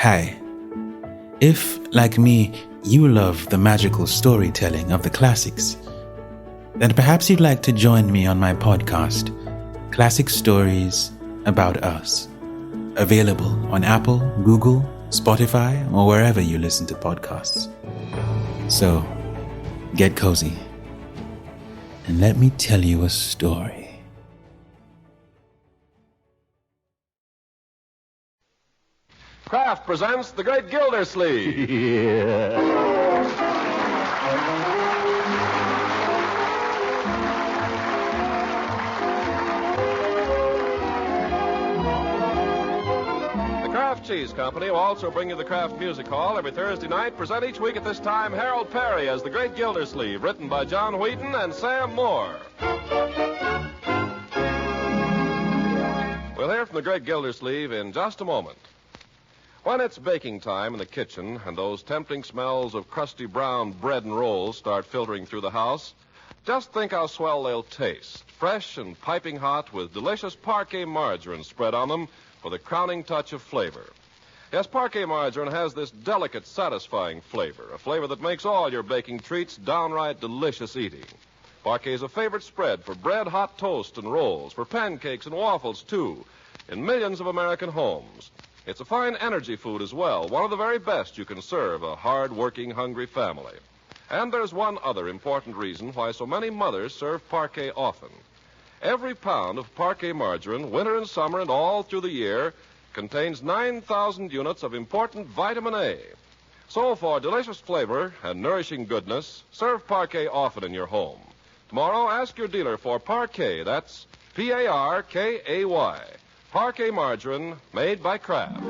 Hi. If, like me, you love the magical storytelling of the classics, then perhaps you'd like to join me on my podcast, Classic Stories About Us. Available on Apple, Google, Spotify, or wherever you listen to podcasts. So, get cozy, and let me tell you a story. Kraft presents The Great Gildersleeve. The Kraft Cheese Company will also bring you the Kraft Music Hall every Thursday night. Present each week at this time Harold Perry as The Great Gildersleeve, written by John Wheaton and Sam Moore. We'll hear from The Great Gildersleeve in just a moment. When it's baking time in the kitchen and those tempting smells of crusty brown bread and rolls start filtering through the house, just think how swell they'll taste. Fresh and piping hot with delicious Parquet margarine spread on them for the crowning touch of flavor. Yes, Parquet margarine has this delicate, satisfying flavor, a flavor that makes all your baking treats downright delicious eating. Parquet is a favorite spread for bread, hot toast, and rolls, for pancakes and waffles, too, in millions of American homes. It's a fine energy food as well, one of the very best you can serve a hard-working, hungry family. And there's one other important reason why so many mothers serve Parquet often. Every pound of Parquet margarine, winter and summer and all through the year, contains 9,000 units of important vitamin A. So for delicious flavor and nourishing goodness, serve Parquet often in your home. Tomorrow, ask your dealer for Parquet. That's Parkay. Parquet margarine made by Kraft.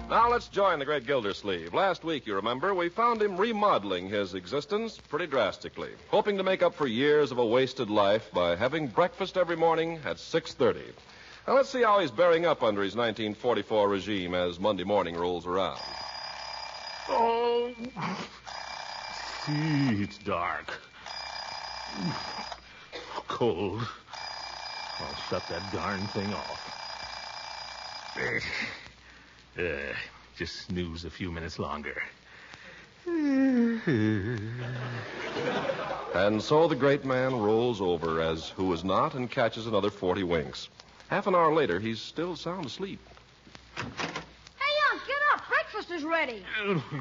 Now let's join the Great Gildersleeve. Last week, you remember, we found him remodeling his existence pretty drastically, hoping to make up for years of a wasted life by having breakfast every morning at 6:30. Now, let's see how he's bearing up under his 1944 regime as Monday morning rolls around. Oh, it's dark. Cold. I'll shut that darn thing off. Just snooze a few minutes longer. And so the great man rolls over as who is not and catches another 40 winks. Half an hour later, he's still sound asleep. Hey, Unc, get up. Breakfast is ready.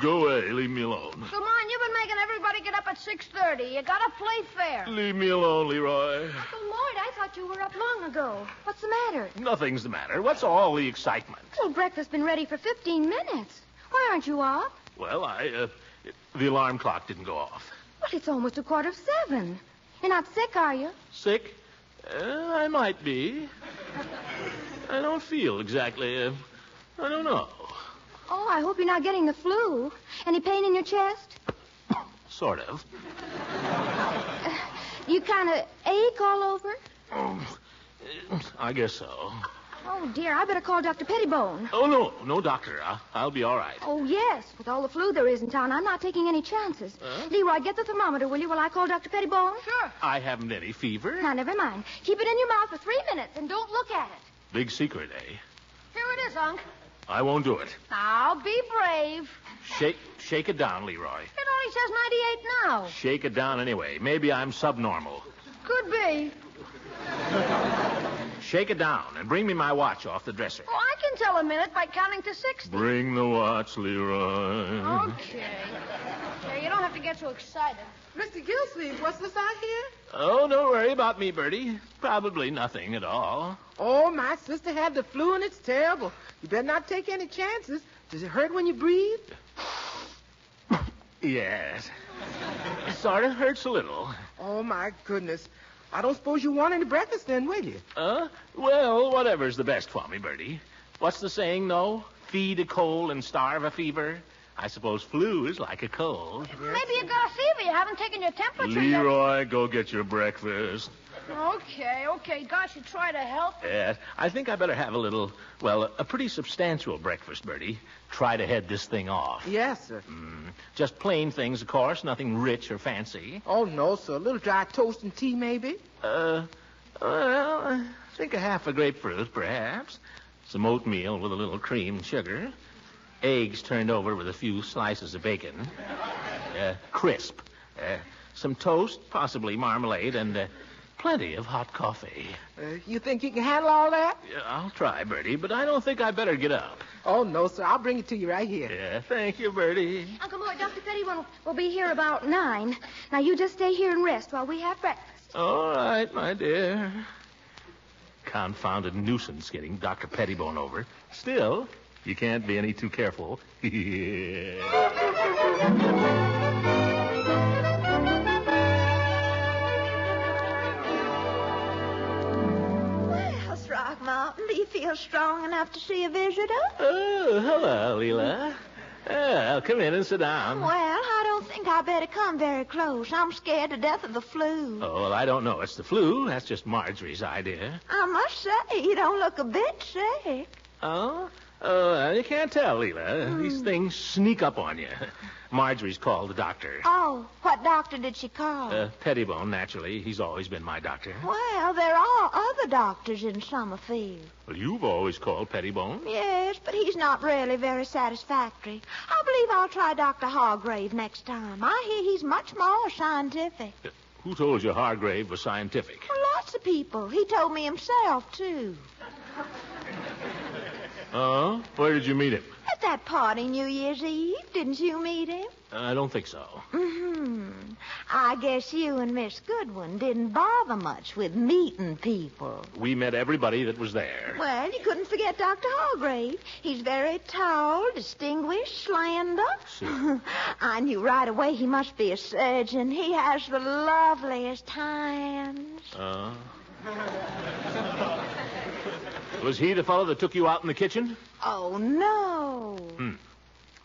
Go away. Leave me alone. Come on, you've been making everybody get up at 6:30. You gotta play fair. Leave me alone, Leroy. Oh, Lloyd, I thought you were up long ago. What's the matter? Nothing's the matter. What's all the excitement? Well, breakfast's been ready for 15 minutes. Why aren't you up? Well, the alarm clock didn't go off. Well, it's almost 7:15. You're not sick, are you? Sick? I might be. I don't feel exactly, I don't know. Oh, I hope you're not getting the flu. Any pain in your chest? Sort of. You kind of ache all over? I guess so. Oh, dear, I better call Dr. Pettibone. Oh, no, doctor. I'll be all right. Oh, yes. With all the flu there is in town, I'm not taking any chances. Leroy, get the thermometer, will you, while I call Dr. Pettibone? Sure. I haven't any fever. Now, never mind. Keep it in your mouth for 3 minutes and don't look at it. Big secret, eh? Here it is, Unc. I won't do it. Now, be brave. Shake it down, Leroy. It only says 98 now. Shake it down anyway. Maybe I'm subnormal. Could be. Shake it down and bring me my watch off the dresser. Oh, I can tell a minute by counting to 60. Bring the watch, Leroy. Okay. Okay, you don't have to get so excited. Mr. Gildersleeve, what's this out here? Oh, don't worry about me, Bertie. Probably nothing at all. Oh, my sister had the flu and it's terrible. You better not take any chances. Does it hurt when you breathe? Yes. It sort of hurts a little. Oh, my goodness. I don't suppose you want any breakfast then, will you? Well, whatever's the best for me, Bertie. What's the saying, though? Feed a cold and starve a fever. I suppose flu is like a cold. Maybe you got a fever. You haven't taken your temperature yet. Leroy, go get your breakfast. Okay. Gosh, you try to help. Yes, I think I better have a little, a pretty substantial breakfast, Bertie. Try to head this thing off. Yes, sir. Just plain things, of course, nothing rich or fancy. Oh, no, sir. A little dry toast and tea, maybe? I think a half a grapefruit, perhaps. Some oatmeal with a little cream and sugar. Eggs turned over with a few slices of bacon. Crisp. Some toast, possibly marmalade, and plenty of hot coffee. You think you can handle all that? Yeah, I'll try, Bertie, but I don't think I better get up. Oh, no, sir. I'll bring it to you right here. Yeah, thank you, Bertie. Uncle Mort, Dr. Pettibone will be here about 9. Now, you just stay here and rest while we have breakfast. All right, my dear. Confounded nuisance getting Dr. Pettibone over. Still, you can't be any too careful. Well, Throckmorton, do you feel strong enough to see a visitor? Oh, hello, Leela. Come in and sit down. Well, I don't think I better come very close. I'm scared to death of the flu. Oh, well, I don't know. It's the flu. That's just Marjorie's idea. I must say, you don't look a bit sick. Oh? You can't tell, Leela. These things sneak up on you. Marjorie's called the doctor. Oh, what doctor did she call? Pettibone, naturally. He's always been my doctor. Well, there are other doctors in Summerfield. Well, you've always called Pettibone. Yes, but he's not really very satisfactory. I believe I'll try Dr. Hargrave next time. I hear he's much more scientific. Who told you Hargrave was scientific? Well, lots of people. He told me himself, too. Oh? Where did you meet him? At that party New Year's Eve. Didn't you meet him? I don't think so. I guess you and Miss Goodwin didn't bother much with meeting people. We met everybody that was there. Well, you couldn't forget Dr. Hargrave. He's very tall, distinguished, slender. Sure. I knew right away he must be a surgeon. He has the loveliest hands. Was he the fellow that took you out in the kitchen? Oh, no.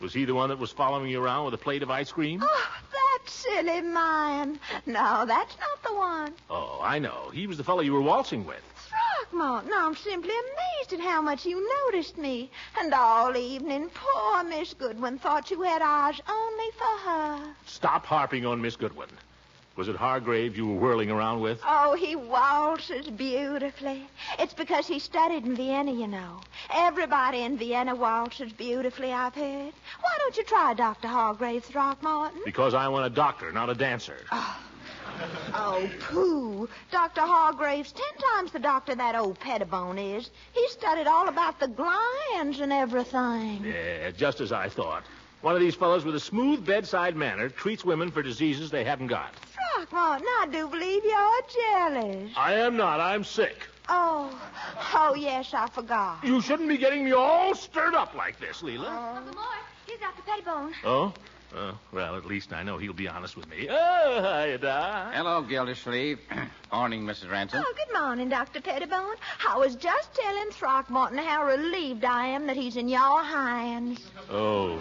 Was he the one that was following you around with a plate of ice cream? Oh, that silly man. No, that's not the one. Oh, I know. He was the fellow you were waltzing with. Throckmorton, I'm simply amazed at how much you noticed me. And all evening, poor Miss Goodwin thought you had eyes only for her. Stop harping on Miss Goodwin. Was it Hargrave you were whirling around with? Oh, he waltzes beautifully. It's because he studied in Vienna, you know. Everybody in Vienna waltzes beautifully, I've heard. Why don't you try Dr. Hargrave, Throckmorton? Because I want a doctor, not a dancer. Oh, pooh. Dr. Hargrave's 10 times the doctor that old Pettibone is. He studied all about the glands and everything. Yeah, just as I thought. One of these fellows with a smooth bedside manner treats women for diseases they haven't got. Throckmorton, I do believe you're jealous. I am not. I'm sick. Oh, yes, I forgot. You shouldn't be getting me all stirred up like this, Leela. Uncle Mort, here's Dr. Pettibone. Oh? Well, at least I know he'll be honest with me. Oh, hiya, Doc. Hello, Gildersleeve. Morning, Mrs. Ransom. Oh, good morning, Dr. Pettibone. I was just telling Throckmorton how relieved I am that he's in your hands. Oh.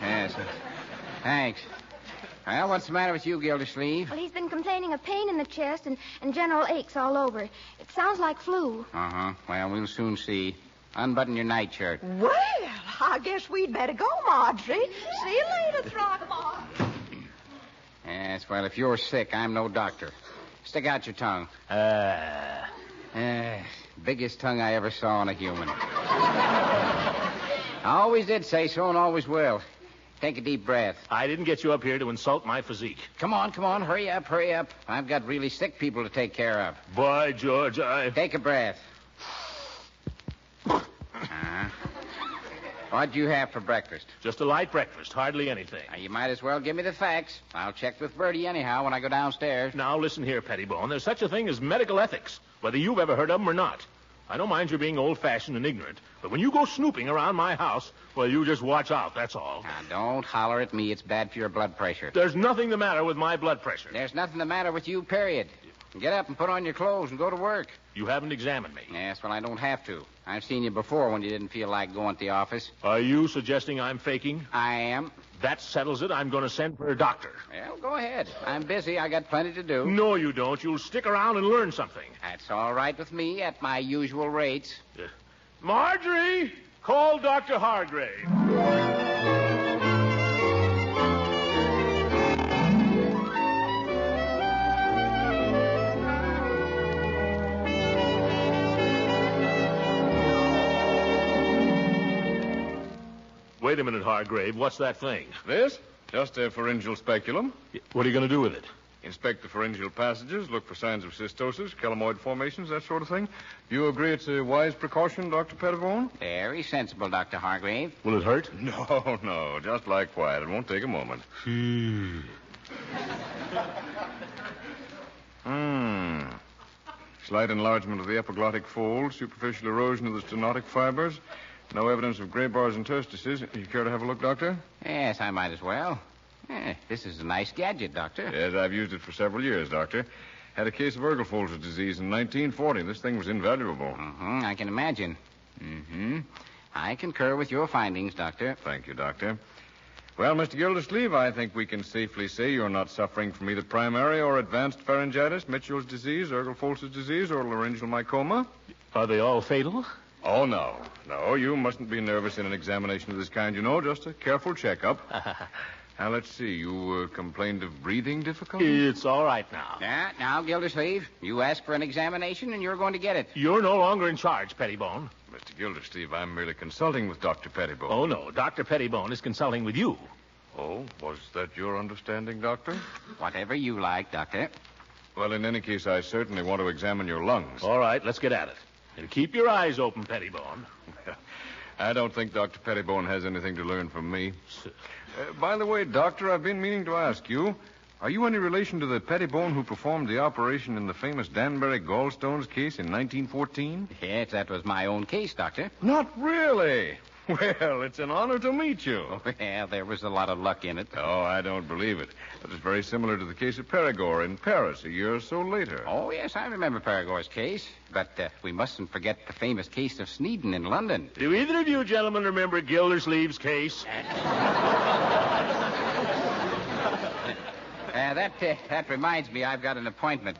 Yes. Thanks. Well, what's the matter with you, Gildersleeve? Well, he's been complaining of pain in the chest and general aches all over. It sounds like flu. Uh-huh. Well, we'll soon see. Unbutton your nightshirt. Well, I guess we'd better go, Marjorie. See you later, Throckmorton. Yes, well, if you're sick, I'm no doctor. Stick out your tongue. Biggest tongue I ever saw on a human. I always did say so and always will. Take a deep breath. I didn't get you up here to insult my physique. Come on. Hurry up. I've got really sick people to take care of. By George, Take a breath. What'd you have for breakfast? Just a light breakfast, hardly anything. Now, you might as well give me the facts. I'll check with Bertie anyhow when I go downstairs. Now, listen here, Pettibone. There's such a thing as medical ethics, whether you've ever heard of them or not. I don't mind your being old-fashioned and ignorant, but when you go snooping around my house, well, you just watch out, that's all. Now, don't holler at me. It's bad for your blood pressure. There's nothing the matter with my blood pressure. There's nothing the matter with you, period. Get up and put on your clothes and go to work. You haven't examined me. Yes, well, I don't have to. I've seen you before when you didn't feel like going to the office. Are you suggesting I'm faking? I am. That settles it. I'm going to send for a doctor. Well, go ahead. I'm busy. I got plenty to do. No, you don't. You'll stick around and learn something. That's all right with me at my usual rates. Marjorie, call Dr. Hargrave. Wait a minute, Hargrave. What's that thing? This? Just a pharyngeal speculum. What are you going to do with it? Inspect the pharyngeal passages, look for signs of cystosis, chelomoid formations, that sort of thing. You agree it's a wise precaution, Dr. Pettibone? Very sensible, Dr. Hargrave. Will it hurt? No. Just lie quiet. It won't take a moment. Slight enlargement of the epiglottic fold, superficial erosion of the stenotic fibers. No evidence of gray bars and interstices. You care to have a look, Doctor? Yes, I might as well. This is a nice gadget, Doctor. Yes, I've used it for several years, Doctor. Had a case of Ergelfolter's disease in 1940. This thing was invaluable. I can imagine. I concur with your findings, Doctor. Thank you, Doctor. Well, Mr. Gildersleeve, I think we can safely say you're not suffering from either primary or advanced pharyngitis, Mitchell's disease, Ergelfolter's disease, or laryngeal mycoma. Are they all fatal? Oh, no. No, you mustn't be nervous in an examination of this kind, you know. Just a careful checkup. Now, let's see. You complained of breathing difficulty? It's all right now. Now, Gildersleeve, you asked for an examination, and you're going to get it. You're no longer in charge, Pettibone. Mr. Gildersleeve, I'm merely consulting with Dr. Pettibone. Oh, no. Dr. Pettibone is consulting with you. Oh, was that your understanding, Doctor? Whatever you like, Doctor. Well, in any case, I certainly want to examine your lungs. All right, let's get at it. And keep your eyes open, Pettibone. I don't think Dr. Pettibone has anything to learn from me. By the way, Doctor, I've been meaning to ask you, are you any relation to the Pettibone who performed the operation in the famous Danbury gallstones case in 1914? Yes, that was my own case, Doctor. Not really. Well, it's an honor to meet you. Well, there was a lot of luck in it. Oh, I don't believe it. That is very similar to the case of Perigord in Paris a year or so later. Oh, yes, I remember Perigord's case. But we mustn't forget the famous case of Sneeden in London. Do either of you gentlemen remember Gildersleeve's case? That reminds me, I've got an appointment.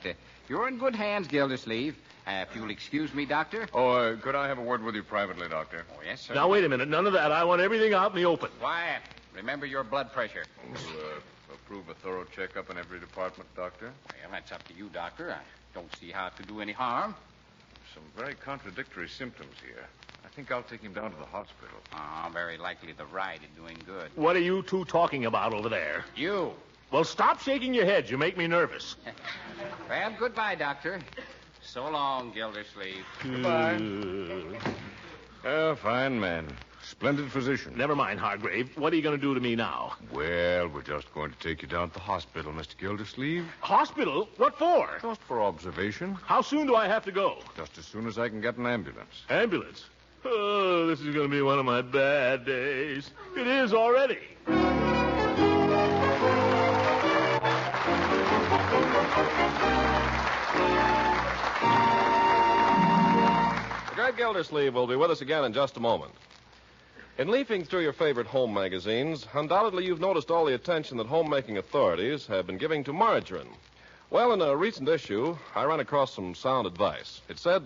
You're in good hands, Gildersleeve. If you'll excuse me, Doctor. Oh, could I have a word with you privately, Doctor? Oh, yes, sir. Now, wait a minute. None of that. I want everything out in the open. Quiet. Remember your blood pressure. Approve a thorough checkup in every department, Doctor? Well, that's up to you, Doctor. I don't see how it could do any harm. Some very contradictory symptoms here. I think I'll take him down to the hospital. Oh, very likely the ride is doing good. What are you two talking about over there? You. Well, stop shaking your heads. You make me nervous. Well, goodbye, Doctor. So long, Gildersleeve. Goodbye. Fine man. Splendid physician. Never mind, Hargrave. What are you going to do to me now? Well, we're just going to take you down to the hospital, Mr. Gildersleeve. Hospital? What for? Just for observation. How soon do I have to go? Just as soon as I can get an ambulance. Ambulance? Oh, this is going to be one of my bad days. It is already. The great Gildersleeve will be with us again in just a moment. In leafing through your favorite home magazines, undoubtedly you've noticed all the attention that homemaking authorities have been giving to margarine. Well, in a recent issue, I ran across some sound advice. It said,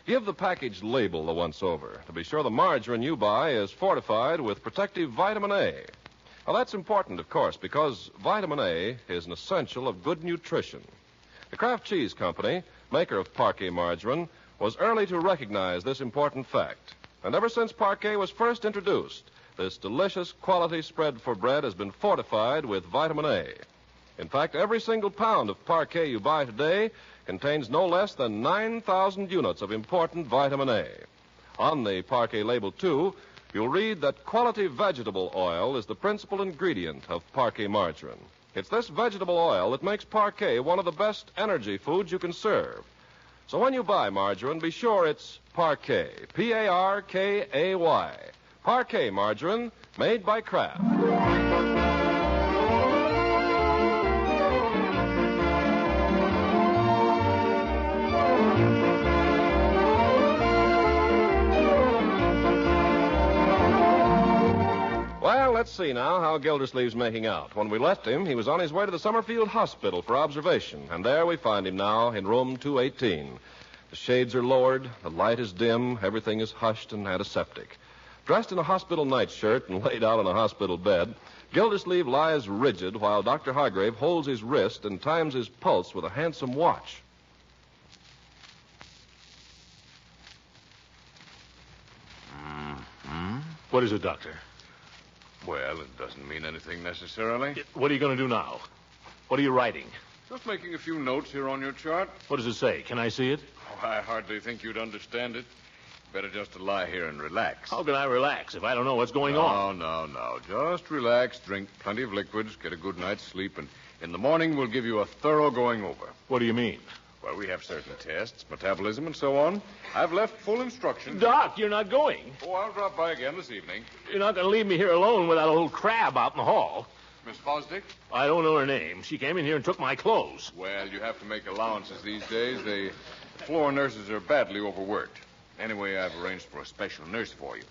give the package label the once over to be sure the margarine you buy is fortified with protective vitamin A. Well, that's important, of course, because vitamin A is an essential of good nutrition. The Kraft Cheese Company, maker of Parquet margarine, was early to recognize this important fact. And ever since Parquet was first introduced, this delicious quality spread for bread has been fortified with vitamin A. In fact, every single pound of Parquet you buy today contains no less than 9,000 units of important vitamin A. On the Parquet label, too, you'll read that quality vegetable oil is the principal ingredient of Parquet margarine. It's this vegetable oil that makes Parquet one of the best energy foods you can serve. So when you buy margarine, be sure it's Parquet, P-A-R-K-A-Y. Parquet margarine, made by Kraft. let's see now how Gildersleeve's making out. When we left him, he was on his way to the Summerfield Hospital for observation, and there we find him now in room 218. The shades are lowered, the light is dim, everything is hushed and antiseptic. Dressed in a hospital nightshirt and laid out on a hospital bed, Gildersleeve lies rigid while Dr. Hargrave holds his wrist and times his pulse with a handsome watch. What is it, Doctor? Well, it doesn't mean anything necessarily. What are you going to do now? What are you writing? Just making a few notes here on your chart. What does it say? Can I see it? Oh, I hardly think you'd understand it. Better just to lie here and relax. How can I relax if I don't know what's going on? No. Just relax, drink plenty of liquids, get a good night's sleep, and in the morning we'll give you a thorough going over. What do you mean? Well, we have certain tests, metabolism and so on. I've left full instructions. Doc, you're not going. Oh, I'll drop by again this evening. You're not going to leave me here alone with that old crab out in the hall. Miss Fosdick? I don't know her name. She came in here and took my clothes. Well, you have to make allowances these days. The floor nurses are badly overworked. Anyway, I've arranged for a special nurse for you.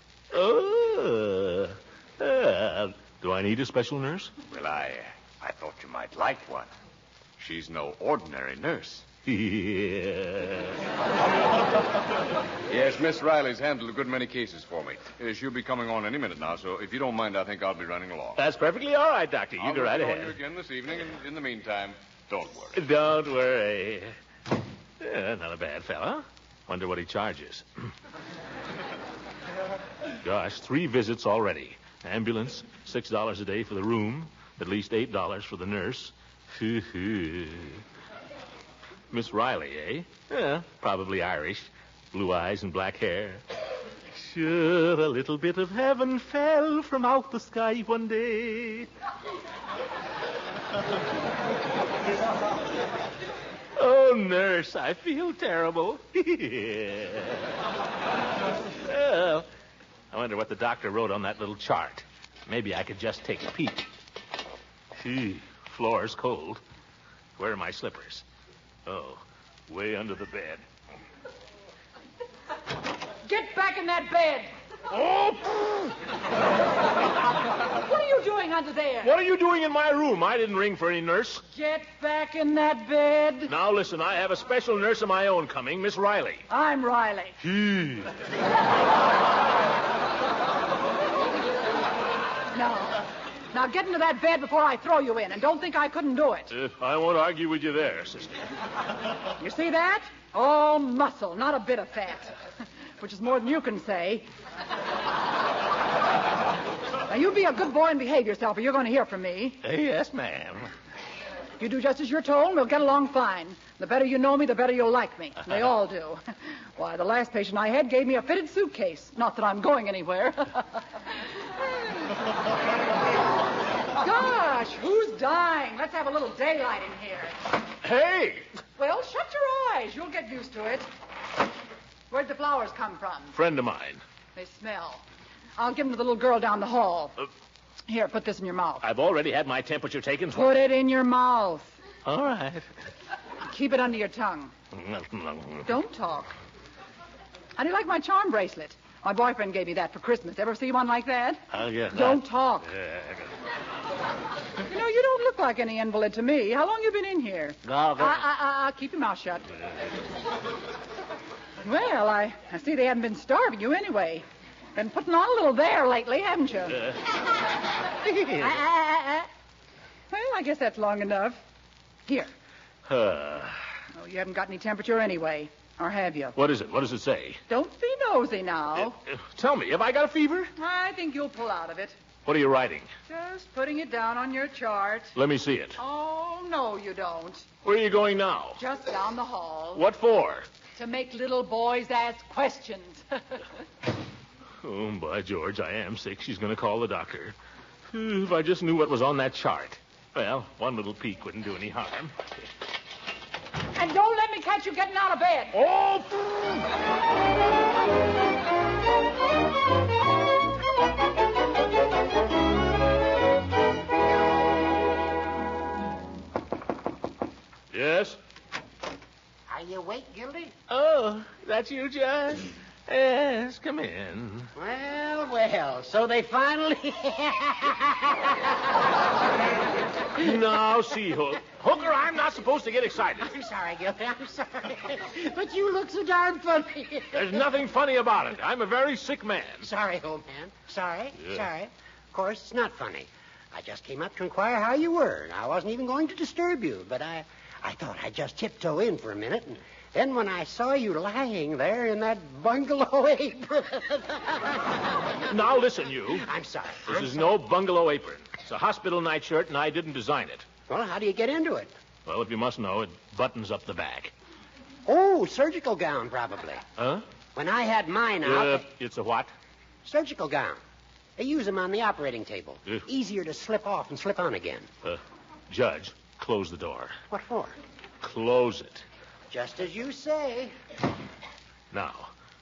Do I need a special nurse? Well, I thought you might like one. She's no ordinary nurse. Yes, Miss Riley's handled a good many cases for me. She'll be coming on any minute now, so if you don't mind, I think I'll be running along. That's perfectly all right, Doctor. You go right I'll ahead. you again this evening, and in the meantime, don't worry. Don't worry. Not a bad fella. Wonder what he charges. Gosh, 3 visits already. Ambulance, $6 a day for the room, at least $8 for the nurse. Miss Riley, eh? Yeah, probably Irish. Blue eyes and black hair. Sure, a little bit of heaven fell from out the sky one day. Oh, nurse, I feel terrible. Well, I wonder what the doctor wrote on that little chart. Maybe I could just take a peek. Gee, floor's cold. Where are my slippers? Oh, way under the bed. Get back in that bed. Oh! What are you doing under there? What are you doing in my room? I didn't ring for any nurse. Get back in that bed. Now, listen, I have a special nurse of my own coming, Miss Riley. I'm Riley. Gee. Now get into that bed before I throw you in, and don't think I couldn't do it. I won't argue with you there, sister. You see that? All muscle, not a bit of fat. Which is more than you can say. Now, you be a good boy and behave yourself, or you're going to hear from me. Yes, ma'am. You do just as you're told, and we'll get along fine. The better you know me, the better you'll like me. They all do. Why, the last patient I had gave me a fitted suitcase. Not that I'm going anywhere. Gosh, who's dying? Let's have a little daylight in here. Hey! Well, shut your eyes. You'll get used to it. Where'd the flowers come from? Friend of mine. They smell. I'll give them to the little girl down the hall. Here, put this in your mouth. I've already had my temperature taken. Put it in your mouth. All right. Keep it under your tongue. Don't talk. How do you like my charm bracelet? My boyfriend gave me that for Christmas. Ever see one like that? Yeah. Don't talk. You know, you don't look like any invalid to me. How long you been in here? Keep your mouth shut. Well, I see they haven't been starving you anyway. Been putting on a little there lately, haven't you? Well, I guess that's long enough. Here. Oh, you haven't got any temperature anyway. Or have you? What is it? What does it say? Don't be nosy now. Tell me, have I got a fever? I think you'll pull out of it. What are you writing? Just putting it down on your chart. Let me see it. Oh, no, you don't. Where are you going now? Just down the hall. What for? To make little boys ask questions. Oh, by George, I am sick. She's going to call the doctor. If I just knew what was on that chart. Well, one little peek wouldn't do any harm. And don't let me catch you getting out of bed. Oh! Yes? Are you awake, Gildy? Oh, that's you, John? Yes, come in. Well, well, so they finally... Now, see, Hooker, I'm not supposed to get excited. I'm sorry, Gildy, I'm sorry. But you look so darn funny. There's nothing funny about it. I'm a very sick man. Sorry, old man. Sorry, Yeah. sorry. Of course, it's not funny. I just came up to inquire how you were, and I wasn't even going to disturb you, but I thought I'd just tiptoe in for a minute, and then when I saw you lying there in that bungalow apron... Now, listen, you. I'm sorry. This is no bungalow apron. It's a hospital nightshirt, and I didn't design it. Well, how do you get into it? Well, if you must know, it buttons up the back. Oh, surgical gown, probably. Huh? When I had mine out... It's a what? Surgical gown. They use them on the operating table. Ugh. Easier to slip off and slip on again. Judge, close the door. What for? Close it. Just as you say. Now,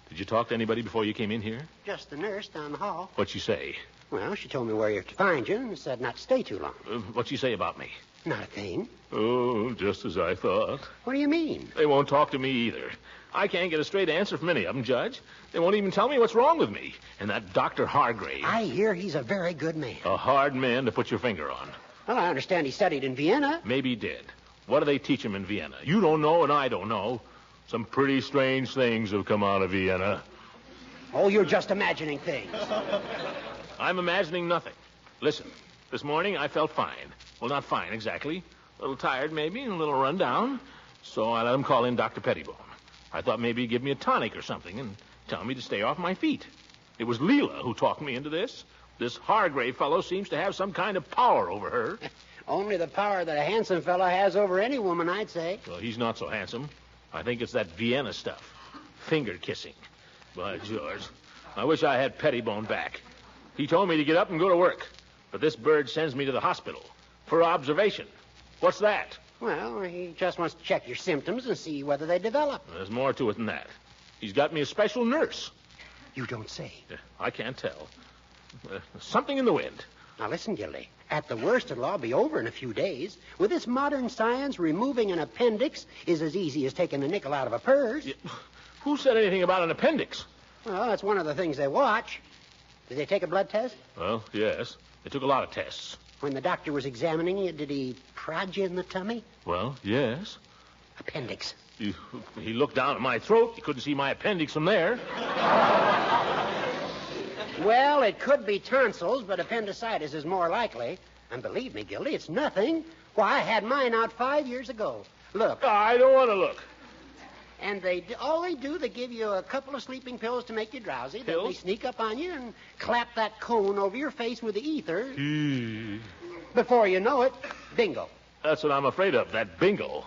did you talk to anybody before you came in here? Just the nurse down the hall. What'd she say? Well, she told me where you're to find you and said not to stay too long. What'd she say about me? Not a thing. Oh, just as I thought. What do you mean? They won't talk to me either. I can't get a straight answer from any of them, Judge. They won't even tell me what's wrong with me. And that Dr. Hargrave. I hear he's a very good man. A hard man to put your finger on. Well, I understand he studied in Vienna. Maybe he did. What do they teach him in Vienna? You don't know and I don't know. Some pretty strange things have come out of Vienna. Oh, you're just imagining things. I'm imagining nothing. Listen, this morning I felt fine. Well, not fine exactly. A little tired maybe and a little run down. So I let him call in Dr. Pettibone. I thought maybe he'd give me a tonic or something and tell me to stay off my feet. It was Leela who talked me into this. This Hargrave fellow seems to have some kind of power over her. Only the power that a handsome fellow has over any woman, I'd say. Well, he's not so handsome. I think it's that Vienna stuff. Finger kissing. By George, I wish I had Pettibone back. He told me to get up and go to work. But this bird sends me to the hospital for observation. What's that? Well, he just wants to check your symptoms and see whether they develop. There's more to it than that. He's got me a special nurse. You don't say. I can't tell. Something in the wind. Now, listen, Gildy. At the worst, it'll all be over in a few days. With this modern science, removing an appendix is as easy as taking a nickel out of a purse. Who said anything about an appendix? Well, that's one of the things they watch. Did they take a blood test? Well, yes. They took a lot of tests. When the doctor was examining you, did he prod you in the tummy? Well, yes. Appendix. He looked down at my throat. He couldn't see my appendix from there. Well, it could be tonsils, but appendicitis is more likely. And believe me, Gildy, it's nothing. Why, I had mine out 5 years ago. Look. I don't want to look. And all they do, they give you a couple of sleeping pills to make you drowsy. Then they sneak up on you and clap that cone over your face with the ether. Before you know it, bingo. That's what I'm afraid of, that bingo.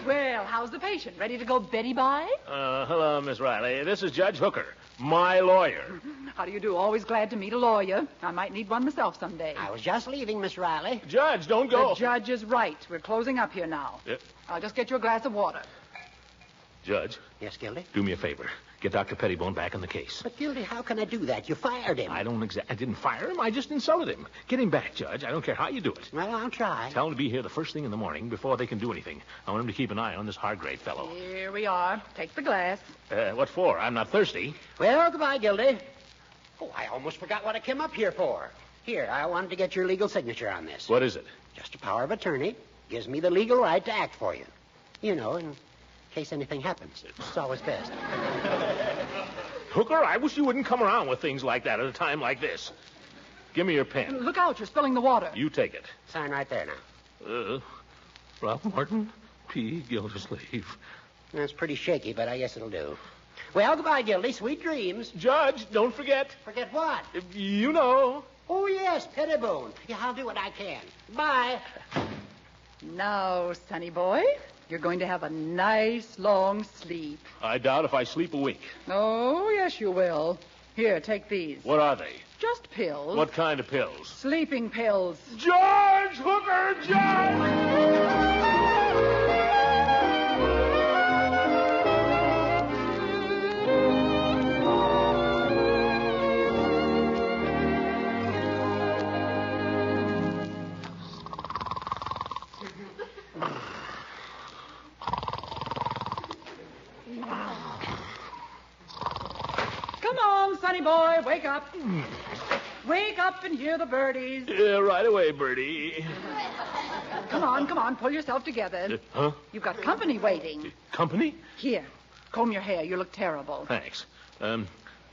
Well, how's the patient? Ready to go Betty by? Hello, Miss Riley. This is Judge Hooker, my lawyer. How do you do? Always glad to meet a lawyer. I might need one myself someday. I was just leaving, Miss Riley. Judge, don't go. The judge is right. We're closing up here now. Yep. I'll just get you a glass of water. Judge. Yes, Gildy? Do me a favor. Get Dr. Pettibone back in the case. But, Gildy, how can I do that? You fired him. I didn't fire him. I just insulted him. Get him back, Judge. I don't care how you do it. Well, I'll try. Tell him to be here the first thing in the morning before they can do anything. I want him to keep an eye on this Hargrave fellow. Here we are. Take the glass. What for? I'm not thirsty. Well, goodbye, Gildy. Oh, I almost forgot what I came up here for. Here, I wanted to get your legal signature on this. What is it? Just a power of attorney. Gives me the legal right to act for you. You know, in case anything happens. It's always best. Hooker, I wish you wouldn't come around with things like that at a time like this. Give me your pen. Look out, you're spilling the water. You take it. Sign right there now. Ralph Martin, P. Gildersleeve. That's pretty shaky, but I guess it'll do. Well, goodbye, Gildy. Sweet dreams. Judge, don't forget. Forget what? You know. Oh, yes, Pettibone. Yeah, I'll do what I can. Bye. Now, sonny boy, you're going to have a nice long sleep. I doubt if I sleep a week. Oh, yes, you will. Here, take these. What are they? Just pills. What kind of pills? Sleeping pills. George Hooker, Judge! Sonny boy, wake up. Wake up and hear the birdies. Yeah, right away, Bertie. Come on, pull yourself together. Huh? You've got company waiting. Company? Here, comb your hair. You look terrible. Thanks.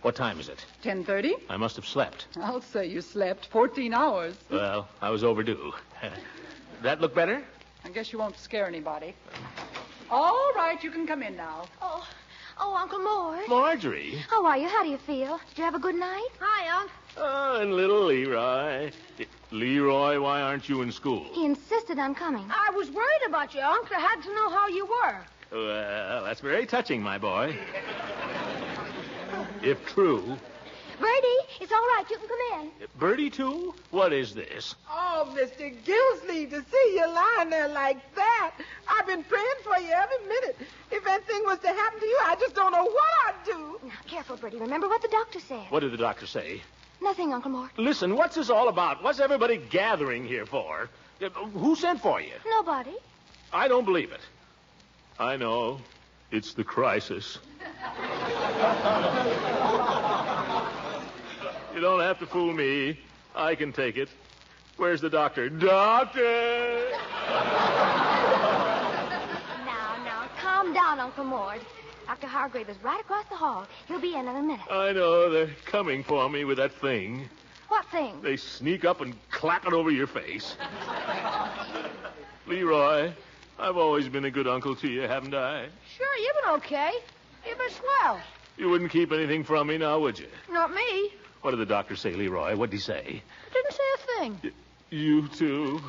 What time is it? 10:30? I must have slept. I'll say you slept 14 hours. Well, I was overdue. That look better? I guess you won't scare anybody. All right, you can come in now. Oh, Uncle Mort. Marjorie. How are you? How do you feel? Did you have a good night? Hi, Unc. Oh, and little Leroy. Leroy, why aren't you in school? He insisted on coming. I was worried about you, Unc. I had to know how you were. Well, that's very touching, my boy. If true. Bertie, it's all right. You can come in. Bertie, too? What is this? Oh, Mr. Gildersleeve, to see you lying there like that. I've been praying for you every minute. If anything was to happen to you, I just don't know what I'd do. Now, careful, Bertie. Remember what the doctor said. What did the doctor say? Nothing, Uncle Mort. Listen, what's this all about? What's everybody gathering here for? Who sent for you? Nobody. I don't believe it. I know. It's the crisis. You don't have to fool me. I can take it. Where's the doctor? Doctor! Now, calm down, Uncle Mort. Dr. Hargrave is right across the hall. He'll be in a minute. I know. They're coming for me with that thing. What thing? They sneak up and clap it over your face. Leroy, I've always been a good uncle to you, haven't I? Sure, you've been okay. You've been swell. You wouldn't keep anything from me now, would you? Not me. What did the doctor say, Leroy? What did he say? Didn't say a thing. You too.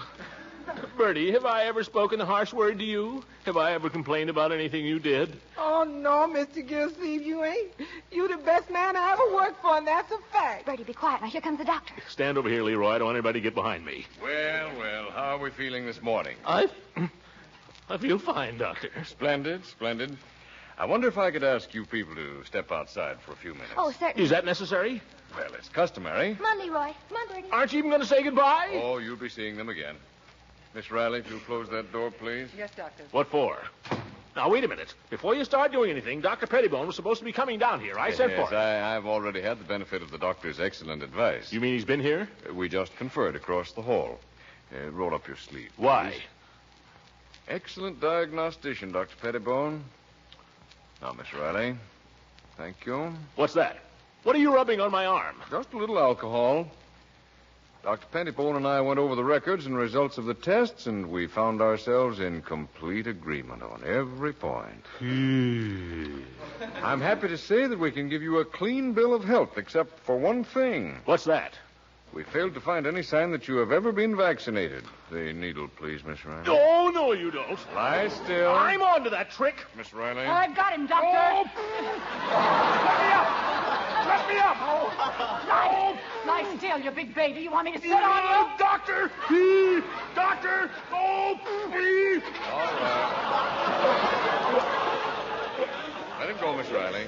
Bertie, have I ever spoken a harsh word to you? Have I ever complained about anything you did? Oh, no, Mr. Gildersleeve, you ain't. You the best man I ever worked for, and that's a fact. Bertie, be quiet. Now, here comes the doctor. Stand over here, Leroy. I don't want anybody to get behind me. Well, how are we feeling this morning? I feel fine, Doctor. Splendid. I wonder if I could ask you people to step outside for a few minutes. Oh, certainly. Is that necessary? Well, it's customary. Come on, Leroy. Come on, Bertie. Aren't you even going to say goodbye? Oh, you'll be seeing them again. Miss Riley, if you'll close that door, please. Yes, Doctor. What for? Now, wait a minute. Before you start doing anything, Dr. Pettibone was supposed to be coming down here. I sent for him. I've already had the benefit of the doctor's excellent advice. You mean he's been here? We just conferred across the hall. Roll up your sleeve. Why? Please. Excellent diagnostician, Dr. Pettibone. Now, Miss Riley. Thank you. What's that? What are you rubbing on my arm? Just a little alcohol. Dr. Pettibone and I went over the records and results of the tests, and we found ourselves in complete agreement on every point. I'm happy to say that we can give you a clean bill of health, except for one thing. What's that? We failed to find any sign that you have ever been vaccinated. The needle, please, Miss Riley. Oh, no, you don't. Lie still. I'm on to that trick. Miss Riley. I've got him, Doctor. Oh. Let me up. Lie still, you big baby. You want me to sit on you? Doctor! Doctor! Oh, please! All right. Let him go, Miss Riley.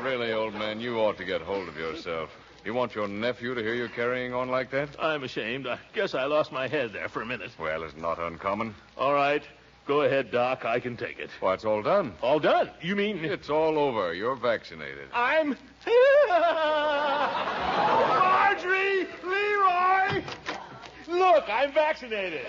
Really, old man, you ought to get hold of yourself. You want your nephew to hear you carrying on like that? I'm ashamed. I guess I lost my head there for a minute. Well, it's not uncommon. All right. Go ahead, Doc. I can take it. Why, it's all done. All done? You mean... It's all over. You're vaccinated. I'm... Marjorie! Leroy! Look, I'm vaccinated.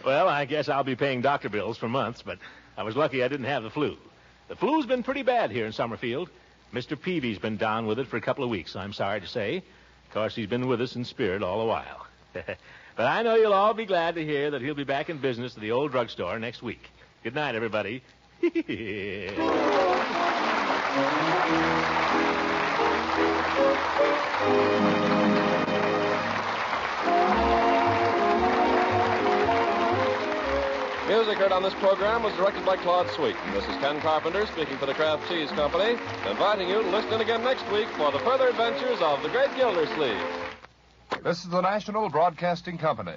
Well, I guess I'll be paying doctor bills for months, but I was lucky I didn't have the flu. The flu's been pretty bad here in Summerfield. Mr. Peavy's been down with it for a couple of weeks, I'm sorry to say. Of course, he's been with us in spirit all the while. But I know you'll all be glad to hear that he'll be back in business at the old drugstore next week. Good night, everybody. Music heard on this program was directed by Claude Sweet. This is Ken Carpenter speaking for the Kraft Cheese Company, inviting you to listen in again next week for the further adventures of the great Gildersleeve. This is the National Broadcasting Company.